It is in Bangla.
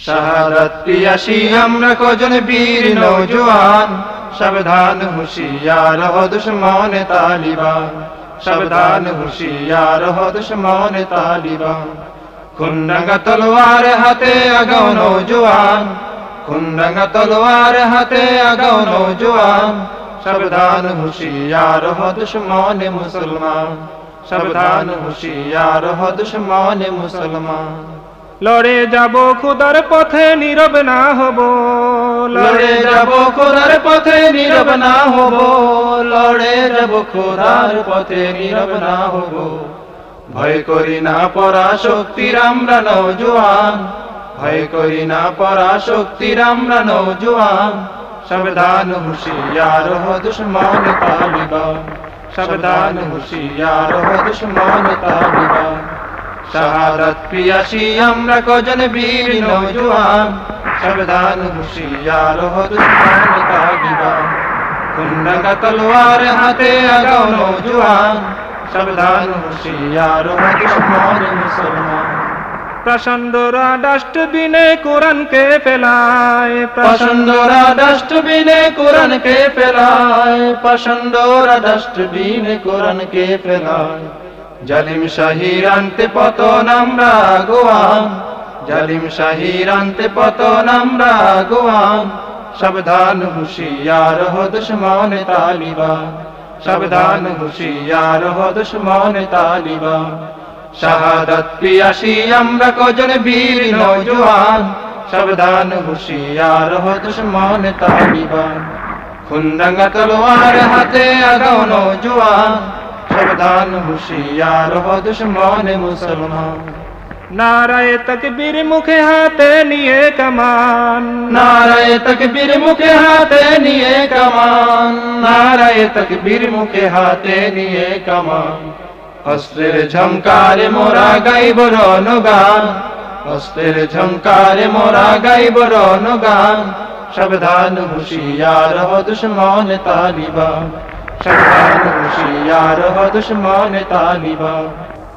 শাহাদাত পিয়াসী আমরা কজন বীর নওজোয়ান, সাবধান হুঁশিয়ার হো দুশমন তালিবান, সাবধান হুঁশিয়ার হো দুশমন তালিবান। খুনরঙা তলোয়ার হাতে আগাও নওজোয়ান, খুনরঙা তলোয়ার হাতে আগাও নওজোয়ান, সাবধান হুঁশিয়ার হো দুশমন মুসলমান, সাবধান হুঁশিয়ার হো দুশমন মুসলমান। লড়ে যাব খোদার পথে নীরব না হব, লড়ে যাব খোদার পথে নীরব না হব, লড়ে যাব খোদার পথে নীরব না হব। ভয় করি না পরাশক্তির আমরা নওজোয়ান, ভয় করি না পরাশক্তির আমরা নওজোয়ান, সাবধান হুঁশিয়ার হো দুশমন তালিবান, সাবধান হুঁশিয়ার হো দুশমন তালিবান। শাহাদাত পিয়াসী আমরা কজন বীর নওজোয়ান, সাবধান হুঁশিয়ার হো দুশমন তালিবান। খুনরঙা তলোয়ার হাতে আগাও নওজোয়ান, সাবধান হুঁশিয়ার হো দুশমন মুসলমান। প্রচণ্ডরা ডাস্টবিনে কোরআনকে ফেলায়, প্রচণ্ডরা ডাস্টবিনে কোরআনকে ফেলায়, প্রচণ্ডরা ডাস্টবিনে কোরআনকে ফেলায়। জালিম শাহির আনতে পতন আমরা আগুয়ান, জালিম শাহির আনতে পতন আমরা আগুয়ান, সাবধান হুঁশিয়ার হো দুশমন তালিবান, সাবধান হুঁশিয়ার হো দুশমন তালিবান। শাহাদাত পিয়াসী আমরা কজন বীর নওজোয়ান, সাবধান হুঁশিয়ার হো দুশমন তালিবান। খুনরঙা তলোয়ার হাতে আগাও নওজোয়ান, সাবধান হুঁশিয়ার হো দুশমন মুসলমান। নারায়ে তাকবীর মুখে হাতে নিয়ে কামান, নারায়ে তাকবীর মুখে হাতে নিয়ে কামান, নারায়ে তাকবীর মুখে হাতে নিয়ে কামান। অস্ত্রের ঝংকারে মোরা গাইব রণগান, অস্ত্রের ঝংকারে মোরা গাইব রণগান, সাবধান হুঁশিয়ার হো দুশমন তালিবান, সাবধান হুঁশিয়ার হো দুশমন তালিবান।